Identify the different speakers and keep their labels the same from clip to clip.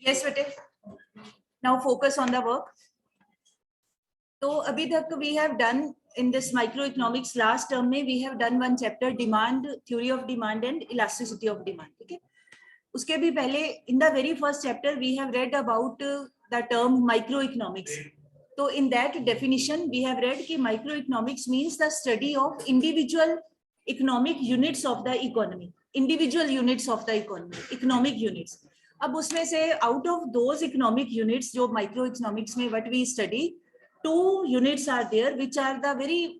Speaker 1: Yes, बेटे. Now focus on the work. तो अभी तक we have done in this microeconomics last term में we have done one chapter demand, theory of demand and elasticity of demand. ठीक है. उसके भी पहले in the very first chapter we have read about the term microeconomics. तो in that definition we have read कि microeconomics means the study of individual economic units of the economy. Individual units of the economy, economic units. अब उसमें से out of those economic units जो microeconomics में what we study, two units are there which are the very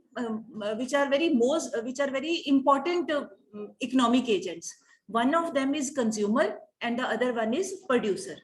Speaker 1: important economic agents. One of them is consumer and the other one is producer.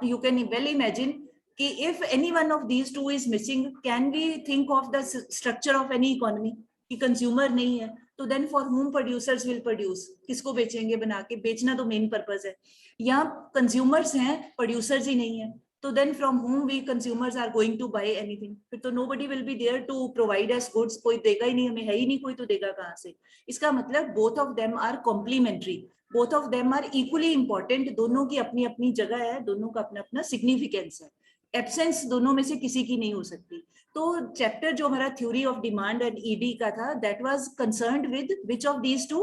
Speaker 1: You can well imagine कि if any one of these two is missing, can we think of the structure of any economy? कि consumer नहीं है, तो then for whom producers will produce? किसको बेचेंगे बना के? बेचना तो main purpose है. यहाँ consumers हैं, producers ही नहीं है. तो then from whom we consumers are going to buy anything? फिर तो nobody will be there to provide us goods. कोई देगा ही नहीं, हमें है ही नहीं कोई, तो देगा कहाँ से? इसका मतलब both of them are complementary. Both of them are equally important. दोनों की अपनी अपनी जगह है, दोनों का अपना अपना significance है. एब्सेंस दोनों में से किसी की नहीं हो सकती. तो चैप्टर जो हमारा theory of demand and ED का था, that was concerned with which of these two?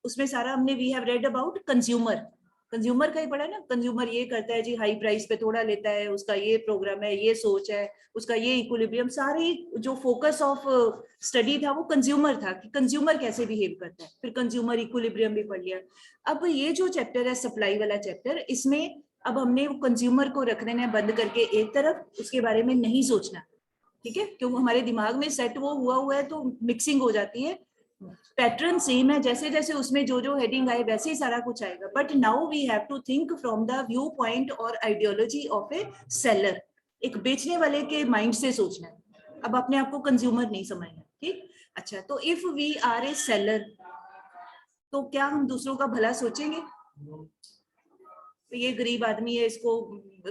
Speaker 1: उसमें सारा हमने we have read about consumer. Consumer का ही पढ़ा ना. कंज्यूमर ये करता है जी, हाई प्राइस पे थोड़ा लेता है, उसका ये प्रोग्राम है, ये सोच है, उसका ये इक्विलिब्रियम. सारी जो फोकस ऑफ स्टडी था वो कंज्यूमर था, कि कंज्यूमर कैसे बिहेव करता है. फिर कंज्यूमर इक्विलिब्रियम भी पढ़ लिया. अब ये जो चैप्टर है सप्लाई वाला चैप्टर, इसमें अब हमने कंज्यूमर को रखने ने बंद करके एक तरफ, उसके बारे में नहीं सोचना. ठीक है, क्योंकि हमारे दिमाग में सेट वो हुआ है तो मिक्सिंग हो जाती है. पैटर्न सेम है, जैसे जैसे उसमें जो जो हेडिंग आए वैसे ही सारा कुछ आएगा. But now we have to think from the view point और आइडियोलॉजी ऑफ ए सेलर. एक बेचने वाले के माइंड से सोचना है. अब अपने आप को कंज्यूमर नहीं समझना. ठीक. अच्छा, तो if we are a seller, तो क्या हम दूसरों का भला सोचेंगे? ये गरीब आदमी है, इसको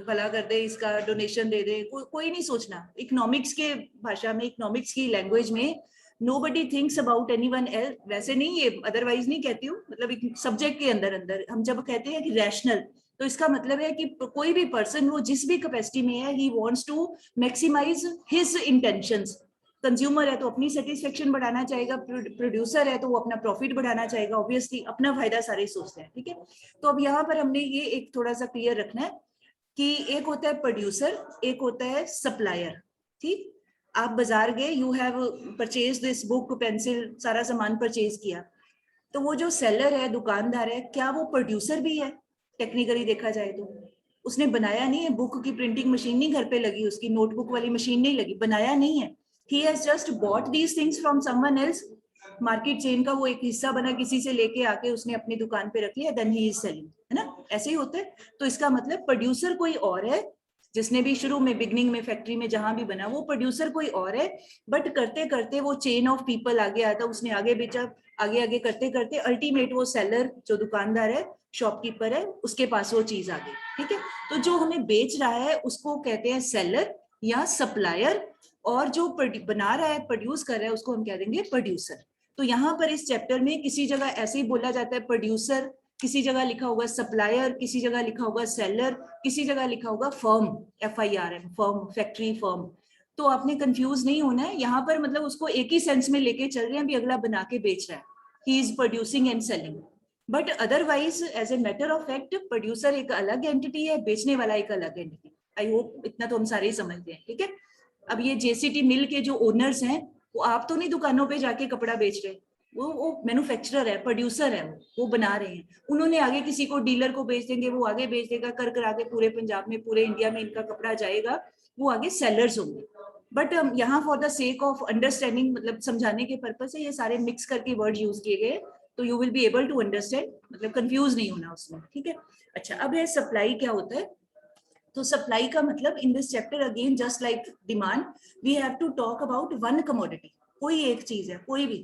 Speaker 1: भला कर दे, इसका डोनेशन दे दे. कोई नहीं सोचना. इकोनॉमिक्स के भाषा में, इकोनॉमिक्स की लैंग्वेज में, nobody thinks about anyone else. वैसे नहीं, ये अदरवाइज नहीं कहती हूँ, मतलब सब्जेक्ट के अंदर अंदर हम जब कहते हैं कि रैशनल, तो इसका मतलब है कि कोई भी पर्सन वो जिस भी कैपेसिटी में है, he wants to maximize his intentions. Consumer है तो अपनी सेटिस्फेक्शन बढ़ाना चाहेगा, प्रोड्यूसर है तो वो अपना प्रॉफिट बढ़ाना चाहेगा. ऑब्वियसली अपना फायदा सारे सोचते हैं. ठीक है. तो अब यहाँ पर हमने ये एक थोड़ा सा क्लियर रखना है कि एक होता है प्रोड्यूसर, एक होता है सप्लायर. ठीक. आप बाजार गए, you have purchase this book, pencil, सारा सामान परचेज किया, तो वो जो सेलर है, दुकानदार है, क्या वो प्रोड्यूसर भी है? टेक्निकली देखा जाए तो उसने बनाया नहीं है. बुक की प्रिंटिंग मशीन नहीं घर पे लगी, उसकी नोटबुक वाली मशीन नहीं लगी, बनाया नहीं है. He has just bought these things from someone else. Market chain का वो एक हिस्सा बना, किसी से लेके आके उसने अपनी दुकान पे रख लिया, then he is selling. है ना, ऐसे ही होता है. तो इसका मतलब प्रोड्यूसर कोई और है, जिसने भी शुरू में बिगनिंग में फैक्ट्री में जहां भी बना, वो प्रोड्यूसर कोई और है. बट करते करते वो चेन ऑफ पीपल आगे आता, उसने आगे बेचा, आगे आगे करते करते अल्टीमेट वो सेलर, जो दुकानदार है, शॉपकीपर है, उसके पास वो चीज आ गई. ठीक है. तो जो हमें बेच रहा है उसको कहते हैं सेलर या सप्लायर, और जो बना रहा है, प्रोड्यूस कर रहा है, उसको हम कह देंगे प्रोड्यूसर. तो यहाँ पर इस चैप्टर में किसी जगह ऐसे ही बोला जाता है प्रोड्यूसर, किसी जगह लिखा होगा सप्लायर, किसी जगह लिखा होगा सेलर, किसी जगह लिखा होगा firm, FIRM, firm, factory, firm. तो आपने कंफ्यूज नहीं होना है. यहाँ पर मतलब उसको एक ही सेंस में लेके चल रहे हैं, भी अगला बना के बेच रहा है, he is producing and selling. But otherwise as a matter of fact, producer एक अलग एंटिटी है, बेचने वाला एक अलग एंटिटी. आई होप इतना तो हम सारे ही समझते हैं. ठीक है. अब ये JCT मिल के जो ओनर्स हैं, वो आप तो नहीं दुकानों पे जाके कपड़ा बेच रहे, वो मैन्युफैक्चरर है, प्रोड्यूसर है, वो बना रहे हैं. उन्होंने आगे किसी को, डीलर को बेच देंगे, वो आगे बेच देगा, कर आगे पूरे पंजाब में, पूरे इंडिया में इनका कपड़ा जाएगा, वो आगे सेलर्स होंगे. बट यहाँ for the sake of understanding, मतलब समझाने के पर्पज से ये सारे मिक्स करके वर्ड यूज किए गए, तो you will be able to understand, मतलब कंफ्यूज नहीं होना उसमें. ठीक है. अच्छा, अब है सप्लाई क्या होता है. तो सप्लाई का मतलब in this chapter again just like demand, we have to talk about one commodity. कोई एक चीज है, कोई भी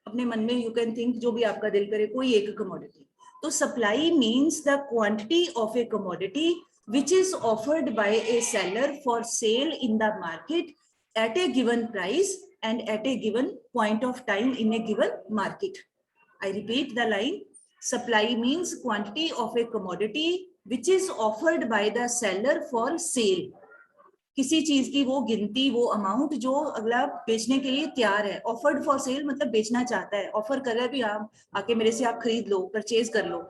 Speaker 1: अपने मन में यू कैन थिंक, जो भी आपका दिल करे, कोई एक कमोडिटी. तो supply means the quantity of A commodity which is offered by a seller for sale in the market at a given price and at a given point of time in a given market. I repeat the line. Supply means quantity of a commodity which is offered by the seller for sale. किसी चीज की वो गिनती, वो amount जो अगला बेचने के लिए तैयार है। ऑफर्ड फॉर सेल मतलब बेचना चाहता है, ऑफर कर रहा है भी आप आके मेरे से आप खरीद लो, परचेज कर लो।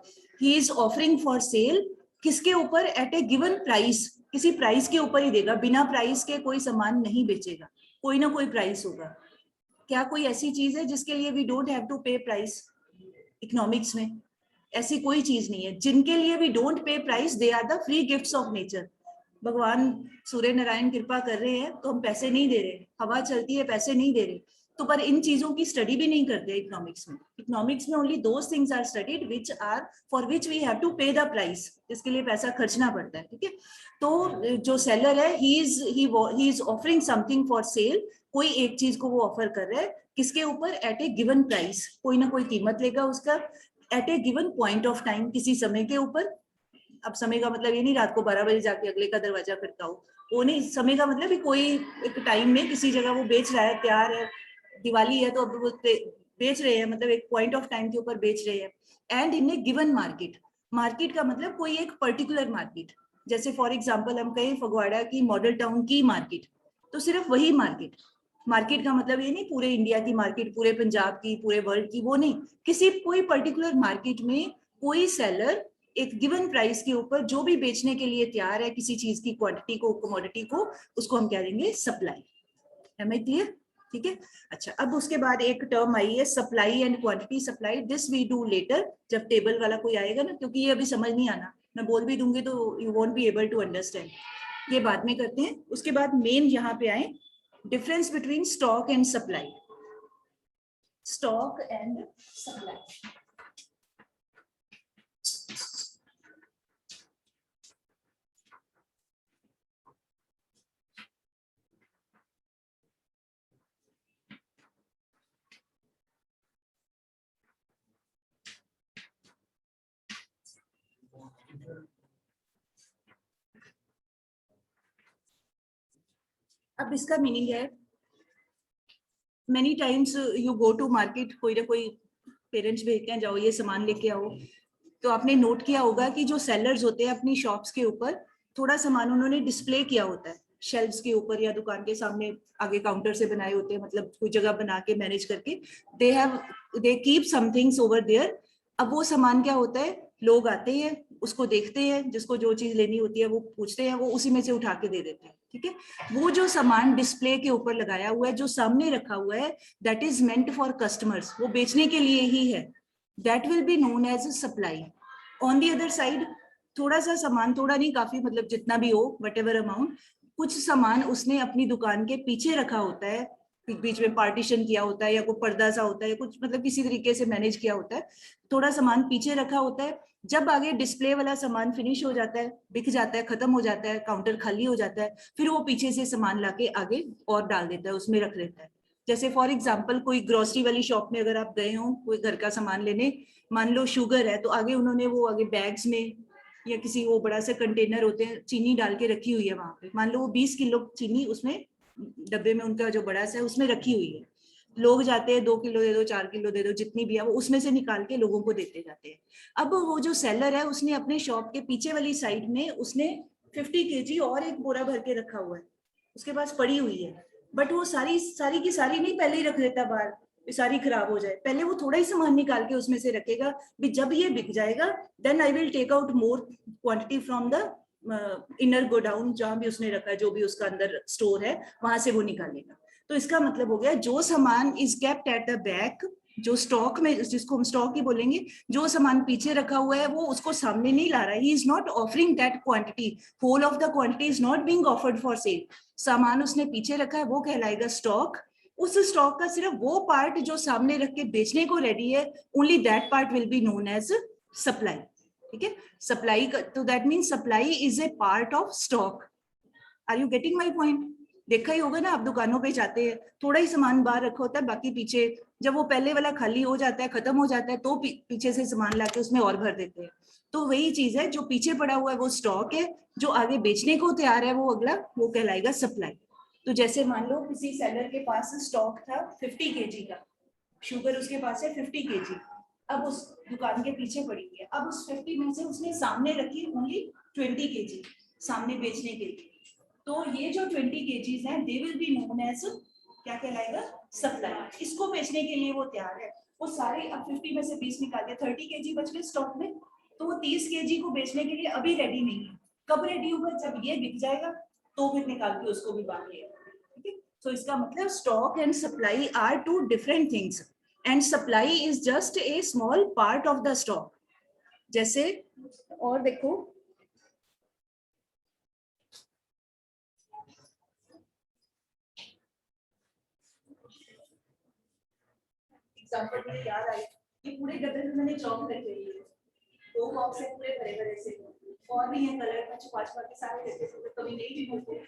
Speaker 1: He is offering for sale, किसके ऊपर? एट ए गिवन प्राइस, किसी प्राइस के ऊपर ही देगा, बिना प्राइस के कोई सामान नहीं बेचेगा, कोई ना कोई प्राइस होगा। क्या कोई ऐसी चीज है जिसके लिए we don't have to pay price? Economics में ऐसी कोई चीज नहीं है जिनके लिए we don't pay price, they are the free gifts of nature. भगवान सूर्य नारायण कृपा कर रहे हैं तो हम पैसे नहीं दे रहे, हवा चलती है पैसे नहीं दे रहे, तो पर इन चीजों की स्टडी भी नहीं करते इकोनॉमिक्स में। इकोनॉमिक्स में only those things are studied which are for which we have to pay the price, इसके लिए पैसा खर्चना पड़ता है, ठीक है। तो जो सेलर है he is offering something for sale, कोई एक चीज को वो ऑफर कर रहा है, किसके ऊपर? एट ए गिवन प्राइस, कोई ना कोई कीमत लेगा उसका, at a given point of time, किसी समय के ऊपर। अब समय का मतलब ये नहीं रात को 12 बजे जाके अगले का दरवाजा खटकाओ, वो नहीं। समय का मतलब कोई एक टाइम में किसी जगह वो बेच रहा है, तैयार है, दिवाली है तो अब वो बेच रहे हैं, मतलब एक पॉइंट ऑफ टाइम के ऊपर बेच रहे हैं। And in A given market, market का मतलब कोई एक पर्टिकुलर मार्केट, जैसे फॉर एग्जाम्पल हम कहें फगवाड़ा की मॉडल टाउन की मार्केट, तो सिर्फ वही मार्केट। मार्केट का मतलब ये नहीं पूरे इंडिया की मार्केट, पूरे पंजाब की, पूरे वर्ल्ड की, वो नहीं। किसी कोई पर्टिकुलर मार्केट में कोई सेलर एक गिवन प्राइस के ऊपर जो भी बेचने के लिए तैयार है किसी चीज की क्वांटिटी को, कमोडिटी को, उसको हम क्या देंगे? सप्लाई। है मैं क्लियर? ठीक है। अच्छा, अब उसके बाद एक टर्म आई है supply and quantity supply, this we do later, जब टेबल वाला कोई आएगा ना, क्योंकि ये अभी समझ नहीं आना, मैं बोल भी दूंगी तो you won't be able to understand, ये बाद में करते हैं। उसके बाद मेन यहाँ पे आए difference between stock and supply. Stock and supply, अब इसका मीनिंग है many times you go to market, कोई ना कोई पेरेंट्स भेजते हैं जाओ ये सामान लेके आओ, तो आपने नोट किया होगा कि जो सेलर्स होते हैं अपनी शॉप्स के ऊपर थोड़ा सामान उन्होंने डिस्प्ले किया होता है शेल्फ्स के ऊपर या दुकान के सामने आगे काउंटर से बनाए होते हैं, मतलब कोई जगह बना के मैनेज करके they keep some things over there. अब वो सामान क्या होता है, लोग आते हैं उसको देखते हैं, जिसको जो चीज लेनी होती है वो पूछते हैं, वो उसी में से उठा के दे देते हैं, ठीक है। वो जो सामान डिस्प्ले के ऊपर लगाया हुआ है, जो सामने रखा हुआ है, that is meant for customers, वो बेचने के लिए ही है, that will be known as supply. On the other side थोड़ा सा सामान, थोड़ा नहीं काफी, मतलब जितना भी हो वट एवर अमाउंट, कुछ सामान उसने अपनी दुकान के पीछे रखा होता है, बीच में पार्टीशन किया होता है या कोई पर्दा सा होता है, कुछ मतलब किसी तरीके से मैनेज किया होता है, थोड़ा सामान पीछे रखा होता है। जब आगे डिस्प्ले वाला सामान फिनिश हो जाता है, बिक जाता है, खत्म हो जाता है, काउंटर खाली हो जाता है, फिर वो पीछे से सामान लाके आगे और डाल देता है, उसमें रख लेता है। जैसे फॉर एग्जाम्पल कोई ग्रोसरी वाली शॉप में अगर आप गए हो कोई घर का सामान लेने, मान लो शुगर है, तो आगे उन्होंने वो आगे बैग्स में या किसी वो बड़ा सा कंटेनर होते हैं, चीनी डाल के रखी हुई है वहां पे, मान लो वो 20 किलो चीनी उसमें डब्बे में उनका जो बड़ा सा है उसमें रखी हुई है। लोग जाते हैं 2 किलो दे दो, 4 किलो दे दो, जितनी भी है वो उसमें से निकाल के लोगों को देते जाते हैं। अब वो जो सेलर है उसने अपने शॉप के पीछे वाली साइड में उसने 50 केजी और एक बोरा भर के रखा हुआ है, उसके पास पड़ी हुई है, बट वो सारी सारी की सारी नहीं पहले ही रख देता बाहर, सारी खराब हो जाए, पहले वो थोड़ा ही सामान निकाल के उसमें से रखेगा, भी जब ये बिक जाएगा then I will take out more quantity from the inner godown, जहां भी उसने रखा है, जो भी उसका अंदर स्टोर है वहां से वो निकालेगा। तो इसका मतलब हो गया जो सामान is kept at the back, जो स्टॉक में, जिसको हम स्टॉक ही बोलेंगे, जो सामान पीछे रखा हुआ है वो उसको सामने नहीं ला रहा है, he is not offering that quantity, whole of the quantity is not being offered for sale. सामान उसने पीछे रखा है वो कहलाएगा स्टॉक, उस स्टॉक का सिर्फ वो पार्ट जो सामने रख के बेचने को रेडी है, only that part will be known as supply, ठीक है। सप्लाई तो that mean supply is a part of stock. Are you getting my point? देखा ही होगा ना, आप दुकानों पे जाते हैं थोड़ा ही सामान बाहर रखा होता है, बाकी पीछे जब वो पहले वाला खाली हो जाता है, खत्म हो जाता है, तो पीछे से सामान लाके उसमें और भर देते हैं। तो वही चीज है, जो पीछे पड़ा हुआ है वो स्टॉक है, जो आगे बेचने को तैयार है वो अगला वो कहलाएगा सप्लाई। तो जैसे मान लो किसी सेलर के पास स्टॉक था 50 केजी का, शुगर उसके पास है 50 केजी, अब उस दुकान के पीछे पड़ी हुई है, अब उस 50 में से उसने सामने रखी ओनली 20 kg सामने बेचने के लिए, तो ये जो 20 kgs हैं they will be known as क्या कहलाएगा, सप्लाई। इसको बेचने के लिए वो तैयार है, वो सारे अब 50 में से 20 निकाल के 30 kg बच गए स्टॉक में, तो वो 30 kg को बेचने के लिए अभी रेडी नहीं है। कब रेडी होगा, जब ये बिक जाएगा तो फिर निकाल के उसको भी बांट लिया। ठीक है, तो इसका मतलब stock and supply are two different things and supply is just a small part of the stock. जैसे और देखो एग्जांपल मुझे याद आई, ये पूरे गद्दे में मैंने चौक रखे हुए हैं, 2 बॉक्स है पूरे भरे भरे से, और भी है कलर का छुपा छुपा के सारे रखे थे, कभी नहीं भी बोलते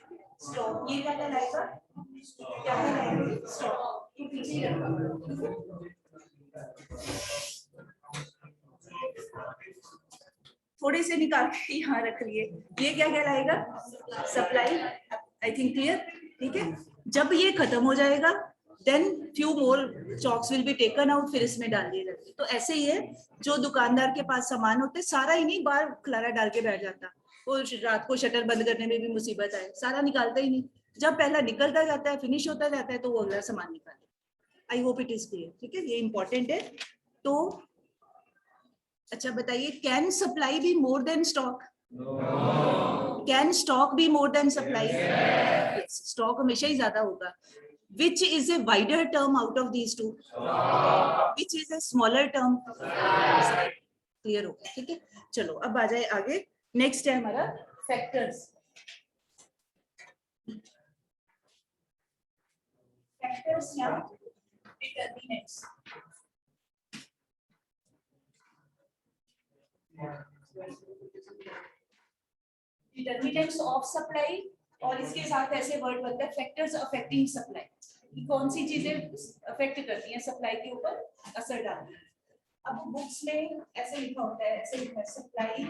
Speaker 1: स्टॉक। ये क्या कहलाएगा, क्या कहलाएगा स्टॉक, ये पीछे ही रखा, थोड़े से निकाल के यहाँ रख लिए, ये क्या कहलाएगा, सप्लाई। I think clear. ठीक है, जब ये खत्म हो जाएगा then few more chalks will be taken out, फिर इसमें डाल दिए जाते। तो ऐसे ही है, जो दुकानदार के पास सामान होते हैं सारा ही नहीं बाहर खलारा डाल के बैठ जाता, वो रात को शटर बंद करने में भी मुसीबत है, सारा निकालता ही नहीं, जब पहला निकलता जाता है फिनिश होता जाता है तो वो अगला सामान निकाले। आई होप इट इज क्लियर। ठीक है, ये इंपॉर्टेंट है। तो अच्छा बताइए, can supply be more than stock? Can stock be more than supply? Stock हमेशा ही ज्यादा होगा। Which is a wider term out of these two? Which is a smaller term? Clear हो गया। ठीक है, चलो अब आ जाए आगे। नेक्स्ट है हमारा फैक्टर्स। फैक्टर्स या डिटरमिनेंट्स। डिटरमिनेंट्स ऑफ सप्लाई, और इसके साथ ऐसे वर्ड बनता है फैक्टर्स अफेक्टिंग सप्लाई। कौन सी चीजें अफेक्ट करती हैं सप्लाई के ऊपर, असर डालती हैं। अब बुक्स में ऐसे लिखा होता है, ऐसे लिखा है सप्लाई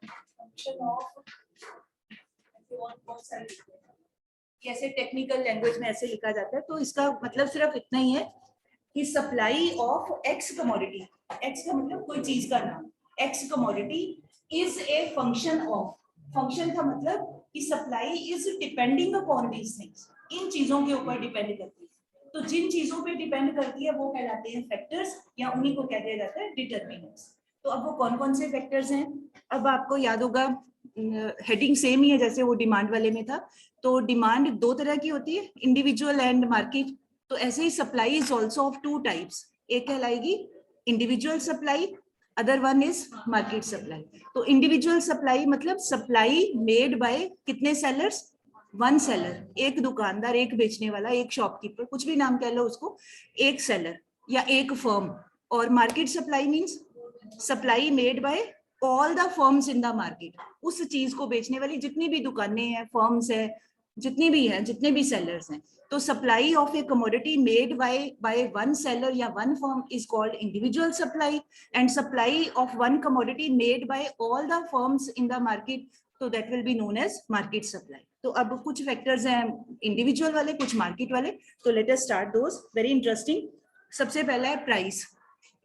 Speaker 1: फंक्शन ऑफ, ऐसे टेक्निकल लैंग्वेज में ऐसे लिखा जाता है। तो इसका मतलब सिर्फ इतना ही है कि supply of X commodity, X का मतलब कोई चीज का नाम, X commodity is a function of, function का मतलब कि supply is depending upon these things, इन चीजों के ऊपर डिपेंड करती है। तो जिन चीजों पे डिपेंड करती है वो कहलाते हैं फैक्टर्स, या उन्हीं को क्या दिया जाता है, डिटरमिनेंट्स। तो अब वो कौन कौन से फैक्टर्स हैं, अब आपको याद होगा, हेडिंग सेम ही है जैसे वो डिमांड वाले में था। तो डिमांड 2 तरह की होती है, इंडिविजुअल एंड मार्केट। तो ऐसे ही supply is also of 2 types, एक कहलाएगी individual supply, other one is market supply. तो इंडिविजुअल सप्लाई मतलब सप्लाई मेड बाय कितने सेलर्स, 1 सेलर, एक दुकानदार, एक बेचने वाला, एक शॉपकीपर, कुछ भी नाम कह लो उसको, एक सेलर या एक फर्म। और market supply means supply made bye all the firms in the market, उस चीज को बेचने वाली जितनी भी दुकानें हैं, फर्म्स है, जितनी भी हैं, जितने भी सेलर्स हैं। तो supply of A commodity made by 1 seller या 1 firm is called individual supply, and supply of 1 commodity made by all the firms in the market, so that will be known as market supply. तो अब कुछ factors हैं individual वाले, कुछ market वाले। तो let us start those, very interesting. सबसे पहला है price.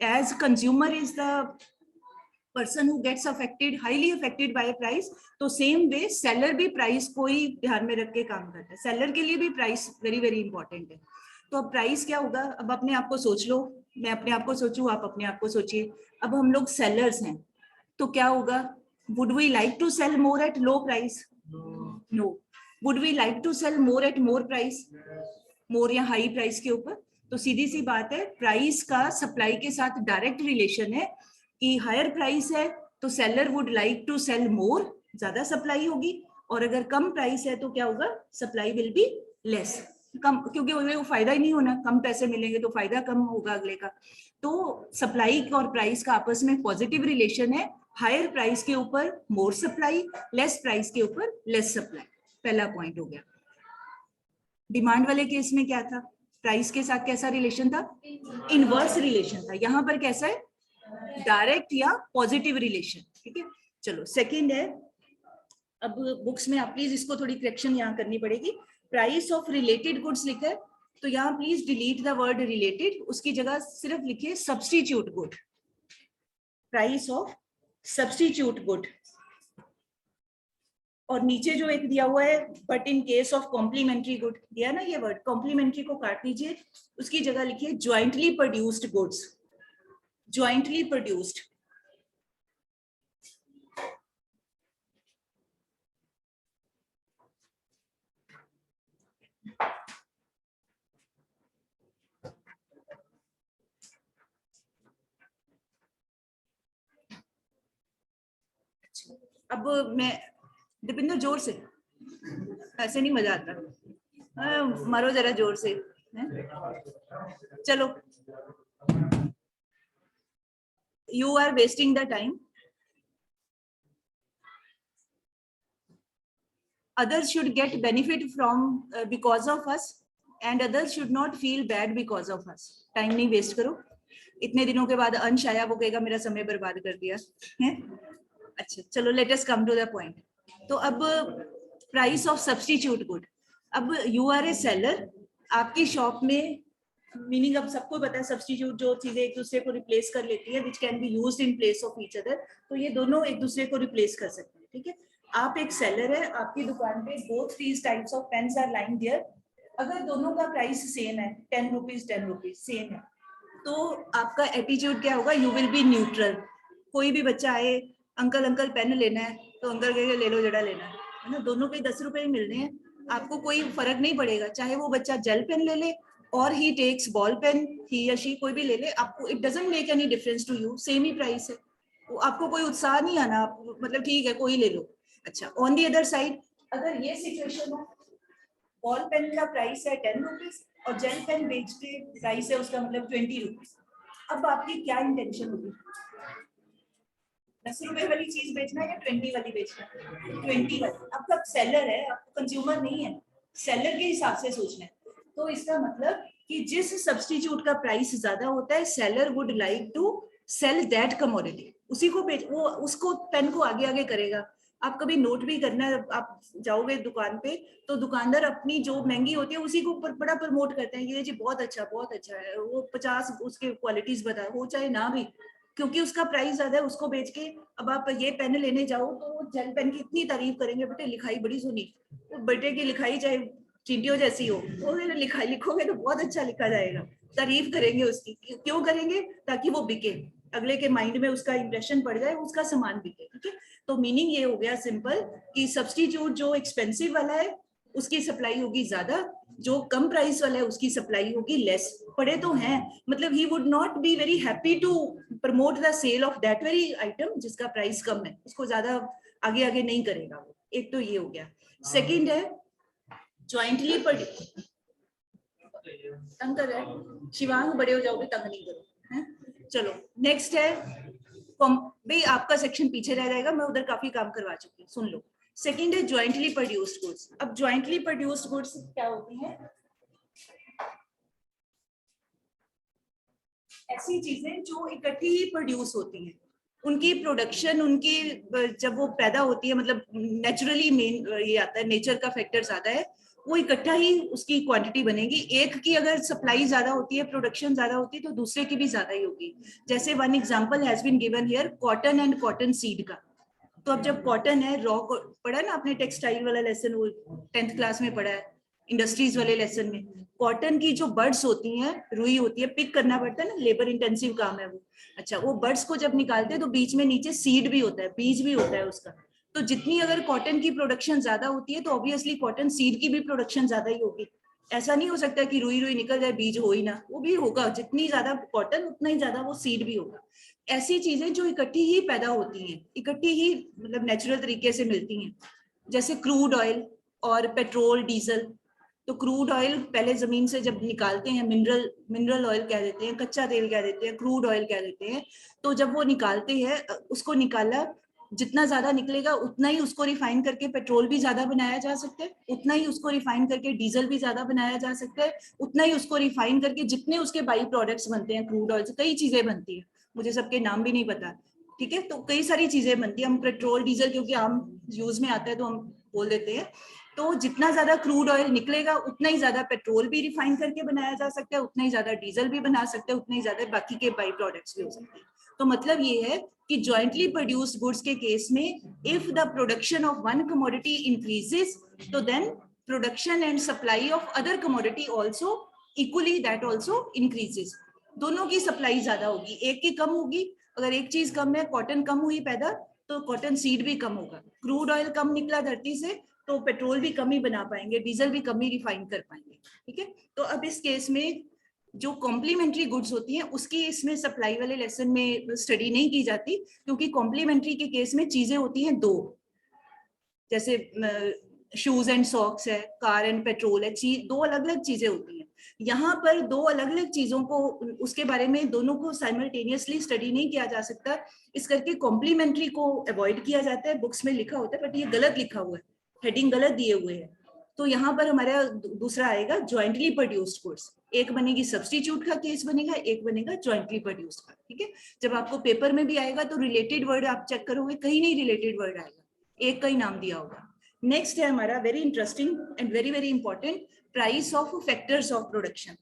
Speaker 1: As consumer is the person who gets affected, highly affected by price, तो सेम वे सेलर भी प्राइस को ही ध्यान में रख के काम करता है। सेलर के लिए भी प्राइस वेरी वेरी इंपॉर्टेंट है। तो अब प्राइस क्या होगा, अब अपने आप को सोच लो, मैं अपने आप को सोचूं, आप अपने आप को सोचिए। अब हम लोग सेलर्स हैं तो क्या होगा, would we like to sell more at low price? No. Would we like to sell more at more price, more या हाई प्राइस के ऊपर? तो सीधी सी बात है, प्राइस का सप्लाई के साथ डायरेक्ट रिलेशन है कि हायर प्राइस है तो seller would like to sell more, ज्यादा सप्लाई होगी, और अगर कम प्राइस है तो क्या होगा, सप्लाई विल बी लेस, कम, क्योंकि उन्हें वो फायदा ही नहीं होना, कम पैसे मिलेंगे तो फायदा कम होगा अगले का। तो सप्लाई और प्राइस का आपस में पॉजिटिव रिलेशन है, हायर प्राइस के ऊपर मोर सप्लाई, लेस प्राइस के ऊपर लेस सप्लाई। पहला पॉइंट हो गया। डिमांड वाले केस में क्या था, प्राइस के साथ कैसा रिलेशन था, इनवर्स रिलेशन था। यहाँ पर कैसा है, डायरेक्ट या पॉजिटिव रिलेशन। ठीक है, चलो सेकंड है, अब बुक्स में आप प्लीज इसको थोड़ी करेक्शन यहाँ करनी पड़ेगी। प्राइस ऑफ रिलेटेड गुड्स लिखा है, तो यहाँ please delete the word related, उसकी जगह सिर्फ लिखिए substitute good. Price of substitute good, और नीचे जो एक दिया हुआ है but in case of complementary good दिया ना, ये वर्ड कॉम्प्लीमेंट्री को काट दीजिए, उसकी जगह लिखिए jointly produced goods, jointly produced. अब मैं दीपिंदर जोर से, ऐसे नहीं मजा आता, मारो जरा जोर से, चलो। You are wasting the time, others should get benefit from because of us and others should not feel bad because of us। Time नहीं वेस्ट करो, इतने दिनों के बाद अंश आया, वो कहेगा मेरा समय बर्बाद कर दिया है। अच्छा चलो, let us come to the point. तो अब प्राइस ऑफ सब्स्टिट्यूट गुड, अब यू आर ए सेलर, आपकी शॉप में, मीनिंग अब सबको पता है सब्स्टिट्यूट जो चीजें एक दूसरे को रिप्लेस कर लेती है, which can be used in place of each other, तो ये दोनों एक दूसरे को रिप्लेस कर सकते हैं, ठीक है। आप एक सेलर है, आपकी दुकान पे both these types of pens are lying there, अगर दोनों का प्राइस सेम है, 10 रुपीज सेम है, तो आपका एटीट्यूड क्या होगा, यू विल बी न्यूट्रल। कोई भी बच्चा आए, अंकल अंकल पेन लेना है, तो अंकल कहेगा ले लो जड़ा लेना है ना, दोनों के 10 रुपए ही मिलने हैं, आपको कोई फर्क नहीं पड़ेगा, चाहे वो बच्चा जेल पेन ले ले और he takes ball pen, he या शी कोई भी ले ले, आपको it doesn't make any difference to you, same ही प्राइस है, तो आपको कोई उत्साह नहीं आना, आप मतलब ठीक है कोई ले लो। अच्छा, ऑन दी अदर साइड अगर ये सिचुएशन हो, बॉल पेन का प्राइस है 10 रुपीज और जेल पेन बेच के प्राइस है उसका मतलब 20 रुपीज, अब आपकी क्या इंटेंशन होगी, 10 रुपए वाली चीज बेचना या 20 वाली बेचना, 20 वाली। आपका सेलर है, आपको कंज्यूमर नहीं है, सेलर के हिसाब से सोचना है, तो इसका मतलब कि जिस सब्स्टिट्यूट का प्राइस ज्यादा होता है, seller would like to sell that commodity, उसी को बेच, वो उसको पेन को आगे आगे करेगा। आप कभी नोट भी करना, आप जाओगे दुकान पे तो दुकानदार अपनी जो महंगी होती है उसी को बड़ा प्रमोट करते हैं, ये जी बहुत अच्छा है, वो 50 उसके क्वालिटीज बता, वो चाहे ना भी, क्योंकि उसका प्राइस ज्यादा है, उसको बेच के। अब आप ये पेन लेने जाओ तो जेल पेन की इतनी तारीफ करेंगे, बेटे लिखाई बड़ी सुनी, वो बेटे की लिखाई चाहे चींटियों जैसी हो, तो लिखाई लिखोगे तो बहुत अच्छा लिखा जाएगा, तारीफ करेंगे उसकी, क्यों करेंगे, ताकि वो बिके, अगले के माइंड में उसका इंप्रेशन पड़ जाए, उसका सामान बिके, ठीक है। तो मीनिंग ये हो गया सिंपल कि सब्स्टिट्यूट जो एक्सपेंसिव वाला है उसकी सप्लाई होगी ज्यादा, जो कम प्राइस वाला है उसकी सप्लाई होगी लेस। पड़े तो हैं, मतलब he would not be very happy to promote the sale of that very item जिसका प्राइस कम है, उसको ज्यादा आगे आगे नहीं करेगा वो। एक तो ये हो गया। सेकंड है ज्वाइंटली तंग कर रहा है शिवांग, बड़े हो जाओगे तंग नहीं करो, है? चलो नेक्स्ट है, भाई आपका सेक्शन पीछे रह जाएगा, मैं उधर काफी काम करवा चुकी हूँ, सुन लो। सेकंड है ज्वाइंटली प्रोड्यूस्ड गुड्स। अब ज्वाइंटली प्रोड्यूस्ड गुड्स क्या होती हैं, ऐसी चीजें जो इकट्ठी ही प्रोड्यूस होती हैं, उनकी प्रोडक्शन, उनकी जब वो पैदा होती है, मतलब नेचुरली मेन ये आता है, नेचर का फैक्टर्स आता है, वो इकट्ठा ही उसकी क्वांटिटी बनेगी। एक की अगर सप्लाई ज्यादा होती है, प्रोडक्शन ज्यादा होती है, तो दूसरे की भी ज्यादा ही होगी। जैसे one example has been given here, cotton and cotton seed का। तो अब जब कॉटन है, रॉ पढ़ा ना आपने, टेक्सटाइल वाला लेसन, वो 10th क्लास में पढ़ा है, इंडस्ट्रीज वाले लेसन में। कॉटन की जो बर्ड्स होती हैं, रुई होती है, पिक करना पड़ता है ना, लेबर इंटेंसिव काम है वो। अच्छा, वो बर्ड्स को जब निकालते हैं तो बीच में नीचे सीड भी होता है, बीज भी होता है उसका। तो जितनी अगर कॉटन की प्रोडक्शन ज्यादा होती है तो ऑब्वियसली कॉटन सीड की भी प्रोडक्शन ज्यादा ही होगी। ऐसा नहीं हो सकता कि रुई रुई निकल जाए बीज हो ही ना, वो भी होगा, जितनी ज्यादा कॉटन उतना ही ज्यादा वो सीड भी होगा। ऐसी चीजें जो इकट्ठी ही पैदा होती हैं, इकट्ठी ही मतलब नेचुरल तरीके से मिलती हैं, जैसे क्रूड ऑयल और पेट्रोल डीजल। तो क्रूड ऑयल पहले जमीन से जब निकालते हैं, मिनरल ऑयल कह देते हैं, कच्चा तेल कह देते हैं, क्रूड ऑयल कह देते हैं। तो जब वो निकालते हैं, उसको निकाला, जितना ज्यादा निकलेगा उतना ही उसको रिफाइन करके पेट्रोल भी ज्यादा बनाया जा सकता है, उतना ही उसको रिफाइन करके डीजल भी ज्यादा बनाया जा सकता है, उतना ही उसको रिफाइन करके जितने उसके बाई प्रोडक्ट्स बनते हैं क्रूड ऑयल से, कई चीजें बनती है, मुझे सबके नाम भी नहीं पता, ठीक है। तो कई सारी चीजें बनती है, हम पेट्रोल डीजल क्योंकि आम यूज में आता है तो हम बोल देते हैं। तो जितना ज्यादा क्रूड ऑयल निकलेगा उतना ही ज्यादा पेट्रोल भी रिफाइन करके बनाया जा सकता है, उतना ही ज्यादा डीजल भी बना सकते हैं, उतने ही ज्यादा बाकी के बाई प्रोडक्ट्स भी हो सकते हैं। तो मतलब ये है कि जॉइंटली प्रोड्यूस्ड गुड्स के केस में if the production of one commodity increases तो then production and supply of other commodity also equally that also increases. दोनों की सप्लाई ज्यादा होगी, एक की कम होगी। अगर एक चीज कम है, कॉटन कम हुई पैदा, तो कॉटन सीड भी कम होगा। क्रूड ऑयल कम निकला धरती से तो पेट्रोल भी कम ही बना पाएंगे, डीजल भी कम ही रिफाइन कर पाएंगे। ठीक है, तो अब इस केस में जो कॉम्प्लीमेंट्री गुड्स होती हैं उसकी इसमें सप्लाई वाले लेसन में स्टडी नहीं की जाती, क्योंकि कॉम्प्लीमेंट्री के केस में चीजें होती हैं दो, जैसे शूज एंड सॉक्स है, कार एंड पेट्रोल है, दो अलग अलग चीजें होती हैं। यहाँ पर दो अलग अलग चीजों को, उसके बारे में दोनों को साइमल्टेनियसली स्टडी नहीं किया जा सकता, इस करके कॉम्प्लीमेंट्री को अवॉइड किया जाता है। बुक्स में लिखा होता है बट ये गलत लिखा हुआ है, हेडिंग गलत दिए हुए हैं। तो यहाँ पर हमारा दूसरा आएगा ज्वाइंटली प्रोड्यूस्ड गुड्स। एक बनेगी सब्स्टिट्यूट का केस बनेगा, एक बनेगा ज्वाइंटली प्रोड्यूस्ड का। ठीक है, जब आपको पेपर में भी आएगा तो रिलेटेड वर्ड आप चेक करोगे, कहीं नहीं रिलेटेड वर्ड आएगा, एक का ही नाम दिया होगा। नेक्स्ट है हमारा very interesting and very very important, price of factors of production.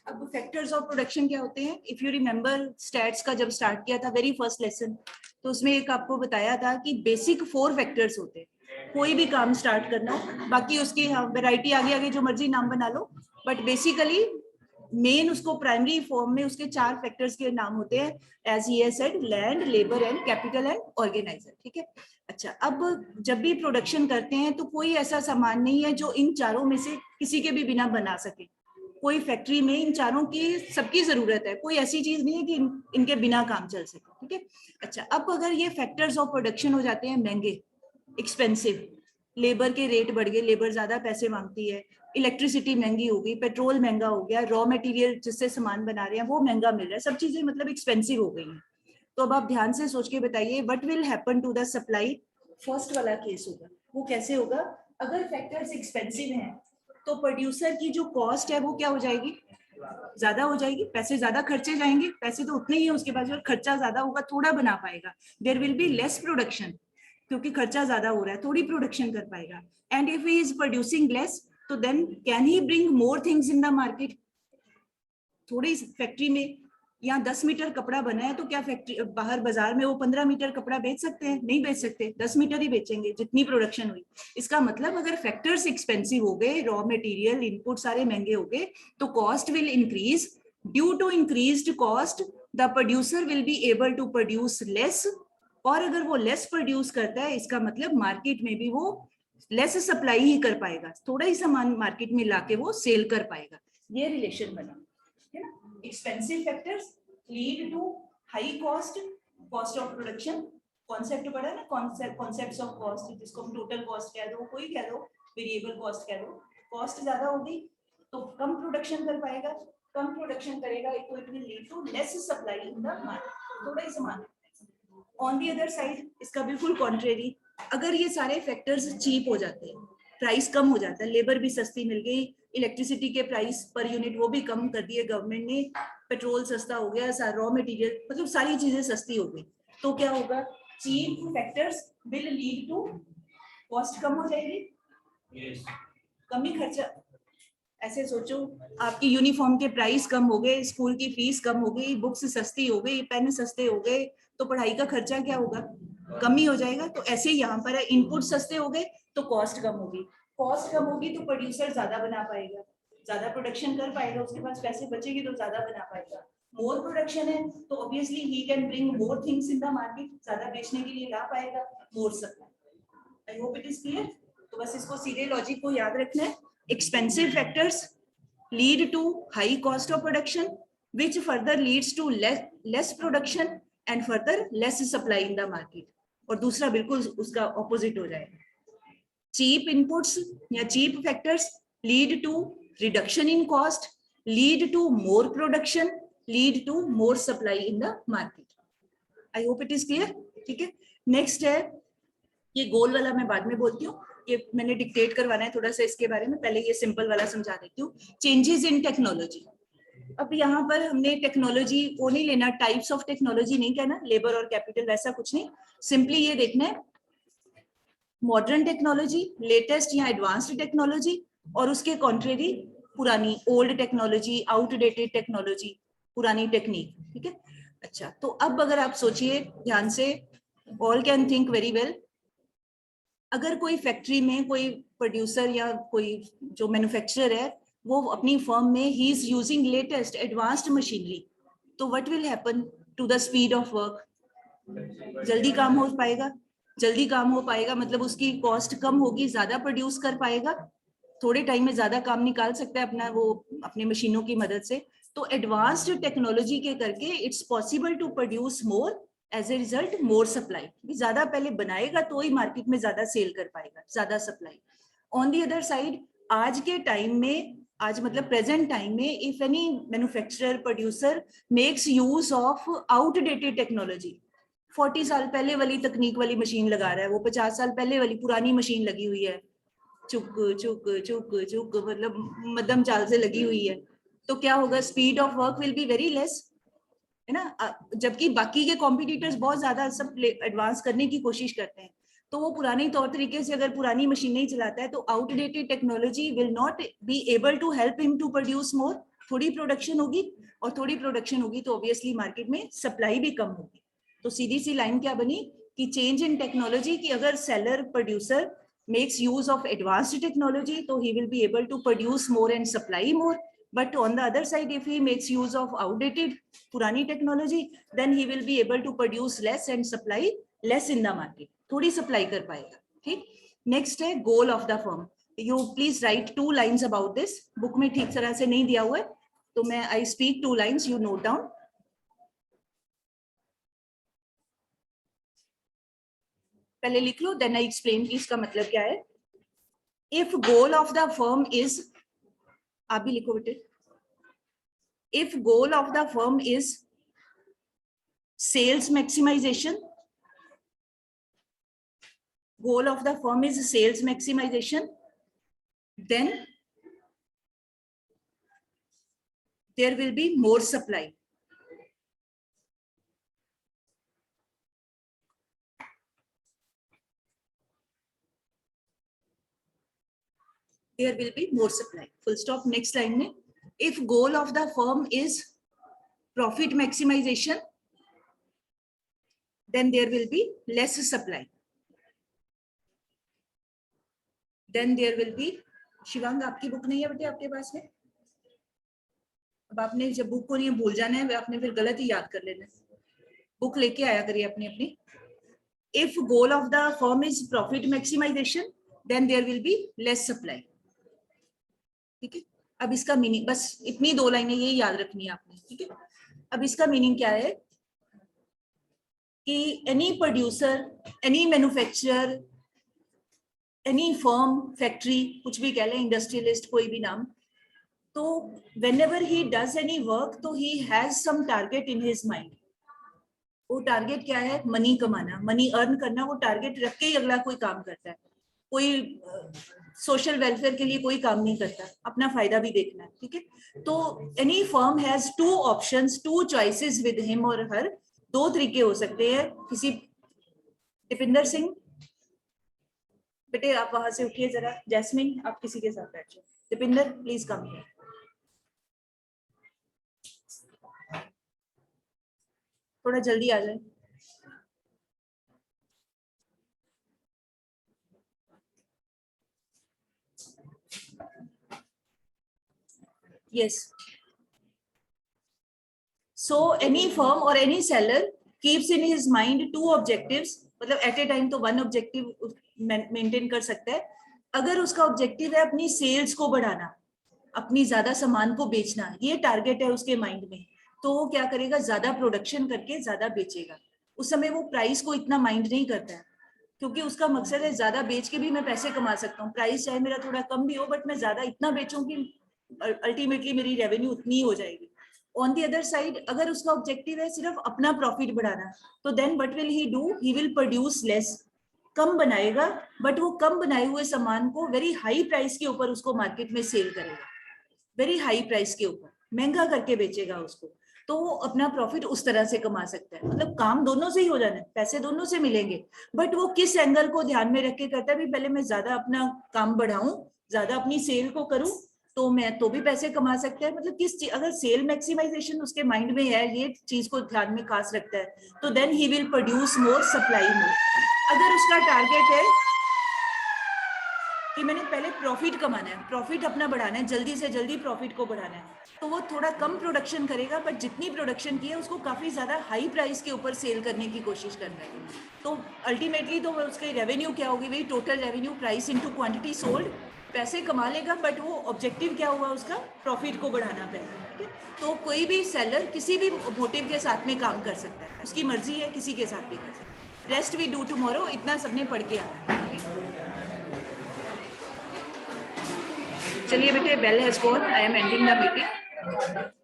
Speaker 1: अब फैक्टर्स ऑफ प्रोडक्शन क्या होते हैं? इफ यू रिमेम्बर स्टैट्स का जब स्टार्ट किया था वेरी फर्स्ट लेसन, तो उसमें एक आपको बताया था कि बेसिक 4 फैक्टर्स होते हैं कोई भी काम स्टार्ट करना हो। बाकी उसकी वैरायटी आगे आगे जो मर्जी नाम बना लो, बट बेसिकली मेन उसको प्राइमरी फॉर्म में उसके 4 फैक्टर्स के नाम होते हैं, as he has said, land, labour and capital and organiser. ठीक है, अच्छा, अब जब भी प्रोडक्शन करते हैं तो कोई ऐसा सामान नहीं है जो इन चारों में से किसी के भी बिना बना सके। कोई फैक्ट्री में इन चारों की सबकी जरूरत है, कोई ऐसी चीज नहीं है कि इनके बिना काम चल सके। ठीक है, अच्छा, अब अगर ये फैक्टर्स ऑफ प्रोडक्शन हो जाते हैं महंगे, एक्सपेंसिव, लेबर के रेट बढ़ गए, लेबर ज्यादा पैसे मांगती है, इलेक्ट्रिसिटी महंगी हो गई, पेट्रोल महंगा हो गया, रॉ मटेरियल जिससे सामान बना रहे हैं वो महंगा मिल रहा है, सब चीजें मतलब एक्सपेंसिव हो गई हैं। तो अब आप ध्यान से सोच के बताइए what will happen to the supply. First वाला केस होगा, वो कैसे होगा? अगर फैक्टर्स एक्सपेंसिव हैं तो प्रोड्यूसर की जो कॉस्ट है वो क्या हो जाएगी? ज्यादा हो जाएगी, पैसे ज्यादा खर्चे जाएंगे, पैसे तो उतने ही है उसके पास, खर्चा ज्यादा होगा, थोड़ा बना पाएगा। There will be less production, क्योंकि खर्चा ज्यादा हो रहा है, थोड़ी प्रोडक्शन कर पाएगा। And if he is producing less तो then can he bring more things in the market. थोड़ी फैक्ट्री में यहाँ 10 मीटर कपड़ा बना है तो क्या फैक्ट्री बाहर बाजार में वो 15 मीटर कपड़ा बेच सकते हैं? नहीं बेच सकते, 10 मीटर ही बेचेंगे जितनी प्रोडक्शन हुई। इसका मतलब अगर फैक्टर्स एक्सपेंसिव हो गए, रॉ मटेरियल इनपुट सारे महंगे हो गए, तो cost will increase. Due to increased cost the producer will be able to produce less, और अगर वो लेस प्रोड्यूस करता है इसका मतलब मार्केट में भी वो लेस सप्लाई ही कर पाएगा, थोड़ा ही सामान मार्केट में लाके वो सेल कर पाएगा। ये रिलेशन बना है ना। Expensive factors lead to high cost, cost of production. Concept पढ़ा ना, कॉन्सेप्ट्स ऑफ कॉस्ट, जिसको हम टोटल कॉस्ट कह दो, कोई कह दो, वेरिएबल कॉस्ट कह दो। कॉस्ट ज्यादा होगी तो कम प्रोडक्शन कर पाएगा, कम प्रोडक्शन करेगा तो it will lead to less supply in the market, थोड़ा ही सामान। ऑन दी अदर साइड इसका बिल्कुल कॉन्ट्रेरी, अगर ये सारे फैक्टर्स चीप हो जाते हैं, प्राइस कम हो जाता है, लेबर भी सस्ती मिल गई, इलेक्ट्रिसिटी के प्राइस पर यूनिट वो भी कम कर दिए गवर्नमेंट ने, पेट्रोल सस्ता हो गया, रॉ मटेरियल, मतलब सारी चीजें सस्ती हो गई, तो क्या होगा? Cheap factors will lead to cost कम हो जाएगी, कम ही खर्चा। ऐसे सोचो, आपकी यूनिफॉर्म के प्राइस कम हो गए, स्कूल की फीस कम हो गई, बुक्स सस्ती हो गई, पेन सस्ते हो गए, तो पढ़ाई का खर्चा क्या होगा? कम ही हो जाएगा। तो ऐसे ही यहाँ पर है, इनपुट सस्ते हो गए तो कॉस्ट कम होगी, कॉस्ट कम होगी तो प्रोड्यूसर ज्यादा बना पाएगा, ज्यादा प्रोडक्शन कर पाएगा, उसके पास पैसे बचेगी तो ज्यादा बना पाएगा। मोर प्रोडक्शन है तो obviously he can bring more things in the market, ज्यादा बेचने के लिए ला पाएगा, more supply. I hope it is clear. तो बस इसको सीधे लॉजिक को याद रखना है। Expensive factors lead to high cost of production, which further leads to less production and further less supply in the market. और दूसरा बिल्कुल उसका opposite हो जाएगा। चीप इनपुट्स या cheap factors lead to reduction in cost, lead to more production, lead to more supply in the market. I hope it is clear. ठीक है, next है, ये गोल वाला मैं बाद में बोलती हूँ, ये मैंने डिक्टेट करवाना है थोड़ा सा इसके बारे में, पहले ये सिंपल वाला समझा देती हूँ. Changes in technology. अब यहाँ पर हमने टेक्नोलॉजी वो नहीं लेना, टाइप्स ऑफ टेक्नोलॉजी नहीं कहना, लेबर और कैपिटल वैसा कुछ नहीं, सिंपली ये देखना है मॉडर्न टेक्नोलॉजी, लेटेस्ट या एडवांस्ड टेक्नोलॉजी, और उसके कॉन्ट्रेरी पुरानी ओल्ड टेक्नोलॉजी, आउटडेटेड टेक्नोलॉजी, पुरानी टेक्निक. ठीक है, अच्छा तो अब अगर आप सोचिए ध्यान से, all can think very well. अगर कोई फैक्ट्री में कोई प्रोड्यूसर या कोई जो मैन्युफैक्चरर है वो अपनी फर्म में he is using latest advanced machinery, तो what will happen to the speed of work? जल्दी काम हो पाएगा, जल्दी काम हो पाएगा मतलब उसकी कॉस्ट कम होगी, ज्यादा प्रोड्यूस कर पाएगा, थोड़े टाइम में ज्यादा काम निकाल सकता है अपना वो अपने मशीनों की मदद से. तो एडवांस्ड टेक्नोलॉजी के करके it's possible to produce more, as a result more supply. ज्यादा पहले बनाएगा तो ही मार्केट में ज्यादा सेल कर पाएगा, ज्यादा supply. On the other side आज के टाइम में, आज मतलब प्रेजेंट टाइम में, if any manufacturer producer makes use of outdated technology, 40 साल पहले वाली तकनीक वाली मशीन लगा रहा है, वो 50 साल पहले वाली पुरानी मशीन लगी हुई है, चुक चुक चुक चुक मतलब मध्यम चाल से लगी हुई है, तो क्या होगा? Speed of work will be very less, है ना. जबकि बाकी के कॉम्पिटिटर्स बहुत ज्यादा सब एडवांस करने की कोशिश करते हैं, तो वो पुराने तौर तरीके से अगर पुरानी मशीन नहीं चलाता है तो outdated technology will not be able to help him to produce more. थोड़ी प्रोडक्शन होगी, और थोड़ी प्रोडक्शन होगी तो ऑब्वियसली मार्केट में सप्लाई भी कम होगी. तो सीधी सी लाइन क्या बनी कि चेंज इन टेक्नोलॉजी, कि अगर seller producer makes use of advanced technology so he will be able to produce more and supply more. But on the other side, if he makes use of outdated purani technology, then he will be able to produce less and supply less in the market. थोड़ी supply कर पाएगा. ठीक. Next है goal of the firm. You please write 2 lines about this. Book में ठीक तरह से नहीं दिया हुआ है, तो मैं I speak 2 lines, you note down. पहले लिख लो, देन आई एक्सप्लेन कि इसका मतलब क्या है. If goal of the firm is, आप भी लिखो बेटे, if goal of the firm is sales maximisation, goal of the firm is sales maximization, then there will be more supply. There will be more supply. Full stop. Next line में, if goal of the firm is profit maximization, then there will be less supply. Then there will be, Shivang आपकी book नहीं है बेटे आपके पास में? अब आपने जब बुक को नहीं भूल जाना है, आपने फिर गलत ही याद कर लेना है. बुक लेके आया करिए अपनी अपनी. If goal of the firm is profit maximization, then there will be less supply. ठीक है. अब इसका मीनिंग, बस इतनी 2 लाइनें ये याद रखनी है आपने. ठीक है. अब इसका मीनिंग क्या है कि any producer, any manufacturer, any firm, factory, कुछ भी कह लें, इंडस्ट्रियलिस्ट, कोई भी नाम, तो whenever he does any work, तो he has some target in his mind. वो टारगेट क्या है? मनी कमाना, मनी अर्न करना. वो टारगेट रख के ही अगला कोई काम करता है. कोई सोशल वेलफेयर के लिए कोई काम नहीं करता, अपना फायदा भी देखना है. ठीक है. तो any firm has 2 options, 2 choices with him और हर. 2 तरीके हो सकते हैं. किसी, दीपिंदर सिंह बेटे आप वहां से उठिए जरा, जैस्मिन आप किसी के साथ बैठ जाओ. Deepinder please come here. थोड़ा जल्दी आ जाए. Yes. So any firm or any seller keeps in his mind 2 objectives. मतलब at a time तो 1 objective मेंटेन कर सकता है. अगर उसका ऑब्जेक्टिव है अपनी सेल्स को बढ़ाना, अपनी ज्यादा सामान को बेचना, ये टारगेट है उसके माइंड में, तो वो क्या करेगा? ज्यादा प्रोडक्शन करके ज्यादा बेचेगा. उस समय वो प्राइस को इतना माइंड नहीं करता है. क्योंकि उसका मकसद है ज्यादा बेच के भी मैं पैसे कमा सकता हूँ, प्राइस चाहे मेरा थोड़ा कम भी हो बट मैं ज्यादा इतना बेचूं कि अल्टीमेटली मेरी रेवेन्यू उतनी हो जाएगी। ऑन दी अदर साइड अगर उसका ऑब्जेक्टिव है सिर्फ अपना प्रॉफिट बढ़ाना, तो then what will he do, he will produce less, कम बनाएगा, बट वो कम बनाए हुए सामान को वेरी हाई प्राइस के ऊपर उसको मार्केट में सेल करेगा, वेरी हाई प्राइस के ऊपर महंगा करके बेचेगा उसको, तो वो अपना प्रॉफिट उस तरह से कमा सकता है। मतलब काम दोनों से ही हो जाना है, पैसे दोनों से मिलेंगे, बट वो किस एंगल को ध्यान में रख के करता है, भी पहले मैं ज्यादा अपना काम बढ़ाऊं, ज्यादा अपनी सेल को करूं, तो मैं तो भी पैसे कमा सकता है। मतलब अगर सेल मैक्सिमाइजेशन उसके माइंड में है, ये चीज को ध्यान में खास रखता है, तो then he will produce more, supply more. अगर उसका टारगेट है कि मैंने पहले प्रॉफिट कमाना है, प्रॉफिट अपना बढ़ाना है, जल्दी से जल्दी प्रॉफिट को बढ़ाना है, तो वो थोड़ा कम प्रोडक्शन करेगा, बट जितनी प्रोडक्शन की है उसको काफी ज्यादा हाई प्राइस के ऊपर सेल करने की कोशिश कर रहा है। तो अल्टीमेटली तो उसके रेवेन्यू क्या होगी, वही total revenue, price into quantity sold, पैसे कमा लेगा, बट वो ऑब्जेक्टिव क्या हुआ उसका, प्रॉफिट को बढ़ाना पहले। तो कोई भी सेलर किसी भी मोटिव के साथ में काम कर सकता है, उसकी मर्जी है, किसी के साथ भी कर सकता है। रेस्ट वी डू टुमारो, इतना सबने पढ़ के आना है। चलिए बेटे, bell has gone, I am ending the meeting.